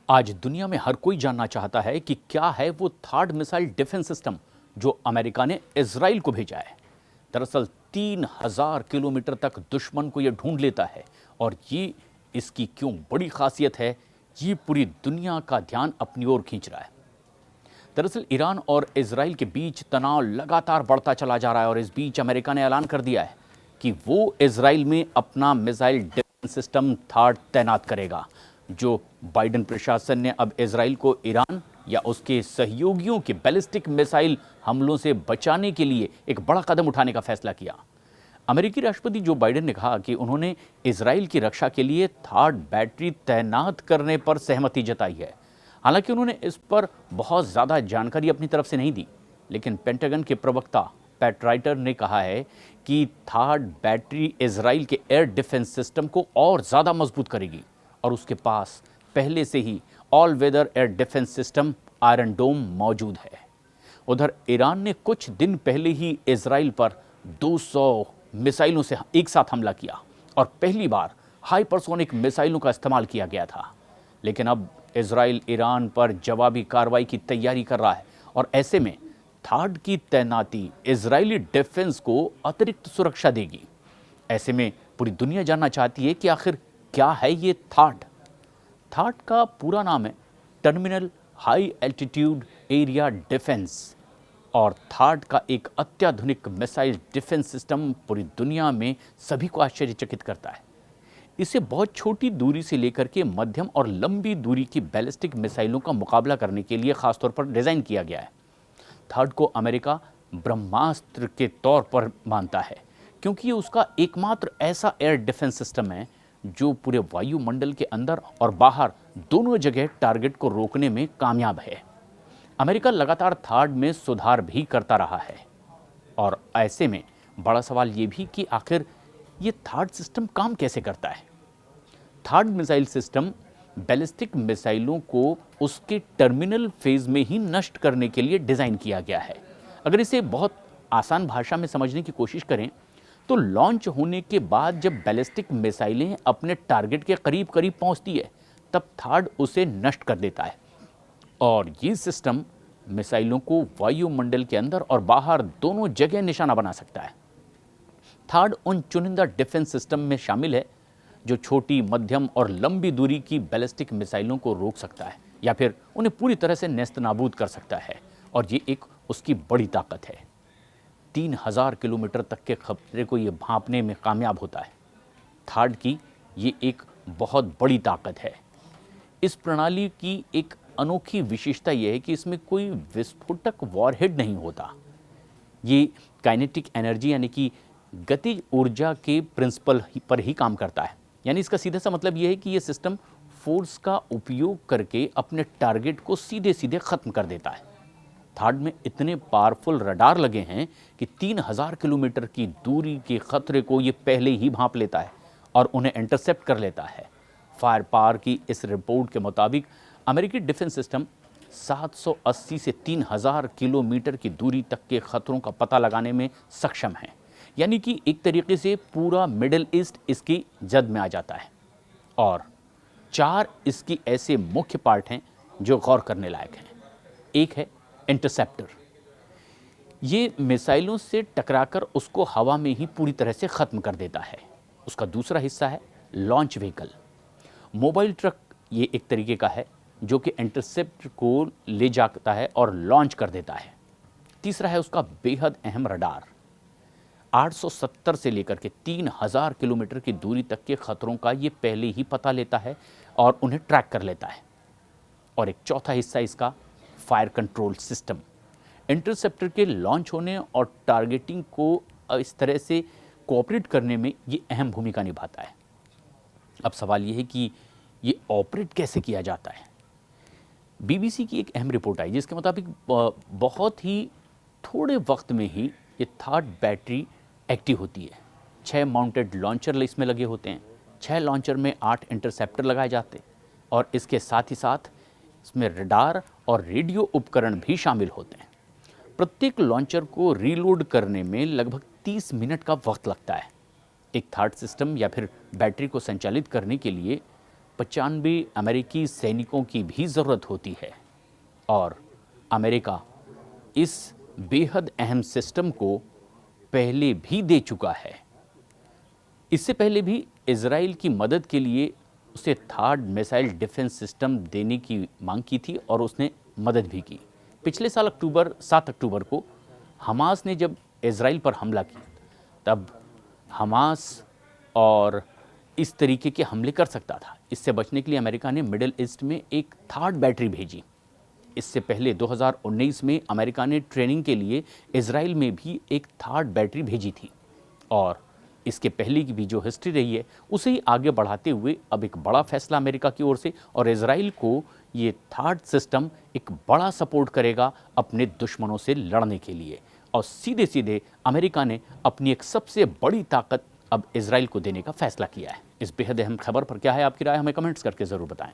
आज दुनिया में हर कोई जानना चाहता है कि क्या है वो थार्ड मिसाइल डिफेंस सिस्टम जो अमेरिका ने इजराइल को भेजा है। दरअसल 3000 किलोमीटर तक दुश्मन को यह ढूंढ लेता है और ये इसकी क्यों बड़ी खासियत है, ये पूरी दुनिया का ध्यान अपनी ओर खींच रहा है। दरअसल ईरान और इजराइल के बीच तनाव लगातार बढ़ता चला जा रहा है और इस बीच अमेरिका ने ऐलान कर दिया है कि वो इजराइल में अपना मिसाइल डिफेंस सिस्टम थार्ड तैनात करेगा। जो बाइडेन प्रशासन ने अब इजराइल को ईरान या उसके सहयोगियों के बैलिस्टिक मिसाइल हमलों से बचाने के लिए एक बड़ा कदम उठाने का फैसला किया। अमेरिकी राष्ट्रपति जो बाइडेन ने कहा कि उन्होंने इजराइल की रक्षा के लिए थार्ड बैटरी तैनात करने पर सहमति जताई है। हालांकि उन्होंने इस पर बहुत ज़्यादा जानकारी अपनी तरफ से नहीं दी, लेकिन पेंटागन के प्रवक्ता पैट राइटर ने कहा है कि थार्ड बैटरी इजराइल के एयर डिफेंस सिस्टम को और ज़्यादा मजबूत करेगी और उसके पास पहले से ही all weather air defence system Iron Dome मौजूद है। उधर ईरान ने कुछ दिन पहले ही इजराइल पर 200 मिसाइलों से एक साथ हमला किया और पहली बार हाइपरसोनिक मिसाइलों का इस्तेमाल किया गया था। लेकिन अब इजराइल ईरान पर जवाबी कार्रवाई की तैयारी कर रहा है और ऐसे में थार्ड की तैनाती इजरायली डिफेंस को अतिरिक्त सुरक्षा देगी। ऐसे में पूरी दुनिया जानना चाहती है कि आखिर क्या है ये थार्ड। थार्ड का पूरा नाम है terminal high altitude area defence और थार्ड का एक अत्याधुनिक मिसाइल डिफेंस सिस्टम पूरी दुनिया में सभी को आश्चर्यचकित करता है। इसे बहुत छोटी दूरी से लेकर के मध्यम और लंबी दूरी की बैलिस्टिक मिसाइलों का मुकाबला करने के लिए खासतौर पर डिज़ाइन किया गया है। थार्ड को अमेरिका ब्रह्मास्त्र के तौर पर मानता है क्योंकि ये उसका एकमात्र ऐसा एयर डिफेंस सिस्टम है जो पूरे वायुमंडल के अंदर और बाहर दोनों जगह टारगेट को रोकने में कामयाब है। अमेरिका लगातार थार्ड में सुधार भी करता रहा है और ऐसे में बड़ा सवाल ये भी कि आखिर ये थार्ड सिस्टम काम कैसे करता है। थार्ड मिसाइल सिस्टम बैलिस्टिक मिसाइलों को उसके टर्मिनल फेज में ही नष्ट करने के लिए डिज़ाइन किया गया है। अगर इसे बहुत आसान भाषा में समझने की कोशिश करें तो लॉन्च होने के बाद जब बैलिस्टिक मिसाइलें अपने टारगेट के करीब करीब पहुंचती है तब थार्ड उसे नष्ट कर देता है और ये सिस्टम मिसाइलों को वायुमंडल के अंदर और बाहर दोनों जगह निशाना बना सकता है। थार्ड उन चुनिंदा डिफेंस सिस्टम में शामिल है जो छोटी, मध्यम और लंबी दूरी की बैलिस्टिक मिसाइलों को रोक सकता है या फिर उन्हें पूरी तरह से नेस्त नाबूद कर सकता है और ये एक उसकी बड़ी ताकत है। 3000 किलोमीटर तक के खतरे को ये भांपने में कामयाब होता है। थार्ड की ये एक बहुत बड़ी ताकत है। इस प्रणाली की एक अनोखी विशेषता यह है कि इसमें कोई विस्फोटक वॉरहेड नहीं होता। ये काइनेटिक एनर्जी यानी कि गतिज ऊर्जा के प्रिंसिपल पर ही काम करता है। यानी इसका सीधा सा मतलब यह है कि ये सिस्टम फोर्स का उपयोग करके अपने टारगेट को सीधे सीधे ख़त्म कर देता है। थार्ड में इतने पावरफुल रडार लगे हैं कि 3000 किलोमीटर की दूरी के खतरे को ये पहले ही भांप लेता है और उन्हें इंटरसेप्ट कर लेता है। फायर पावर की इस रिपोर्ट के मुताबिक अमेरिकी डिफेंस सिस्टम 780 से 3000 किलोमीटर की दूरी तक के खतरों का पता लगाने में सक्षम है। यानी कि एक तरीके से पूरा मिडिल ईस्ट इसकी जद में आ जाता है। और 4 इसकी ऐसे मुख्य पार्ट हैं जो गौर करने लायक हैं। एक है इंटरसेप्टर। ये मिसाइलों से टकराकर उसको हवा में ही पूरी तरह से ख़त्म कर देता है। उसका दूसरा हिस्सा है लॉन्च व्हीकल। मोबाइल ट्रक ये एक तरीके का है जो कि इंटरसेप्टर को ले जाता है और लॉन्च कर देता है। तीसरा है उसका बेहद अहम रडार। 870 से लेकर के 3000 किलोमीटर की दूरी तक के खतरों का ये पहले ही पता लेता है और उन्हें ट्रैक कर लेता है। और एक चौथा हिस्सा इसका फायर कंट्रोल सिस्टम। इंटरसेप्टर के लॉन्च होने और टारगेटिंग को इस तरह से कोऑपरेट करने में ये अहम भूमिका निभाता है। अब सवाल ये है कि ये ऑपरेट कैसे किया जाता है। बीबीसी की एक अहम रिपोर्ट आई जिसके मुताबिक बहुत ही थोड़े वक्त में ही ये थार्ड बैटरी एक्टिव होती है। 6 माउंटेड लॉन्चर इसमें लगे होते हैं। 6 लॉन्चर में 8 इंटरसेप्टर लगाए जाते हैं और इसके साथ ही साथ इसमें रडार और रेडियो उपकरण भी शामिल होते हैं। प्रत्येक लॉन्चर को रीलोड करने में लगभग 30 मिनट का वक्त लगता है। एक थार्ड सिस्टम या फिर बैटरी को संचालित करने के लिए 95 अमेरिकी सैनिकों की भी ज़रूरत होती है और अमेरिका इस बेहद अहम सिस्टम को पहले भी दे चुका है। इससे पहले भी इजराइल की मदद के लिए उसे थार्ड मिसाइल डिफेंस सिस्टम देने की मांग की थी और उसने मदद भी की। पिछले साल 7 अक्टूबर को हमास ने जब इजराइल पर हमला किया, तब हमास और इस तरीके के हमले कर सकता था। इससे बचने के लिए अमेरिका ने मिडिल ईस्ट में एक थार्ड बैटरी भेजी। इससे पहले 2019 में अमेरिका ने ट्रेनिंग के लिए इजराइल में भी एक थार्ड बैटरी भेजी थी और इसके पहले की भी जो हिस्ट्री रही है उसे ही आगे बढ़ाते हुए अब एक बड़ा फैसला अमेरिका की ओर से, और इजराइल को ये थार्ड सिस्टम एक बड़ा सपोर्ट करेगा अपने दुश्मनों से लड़ने के लिए। और सीधे सीधे अमेरिका ने अपनी एक सबसे बड़ी ताकत अब इजराइल को देने का फैसला किया है। इस बेहद अहम खबर पर क्या है आपकी राय, हमें कमेंट्स करके ज़रूर बताएं।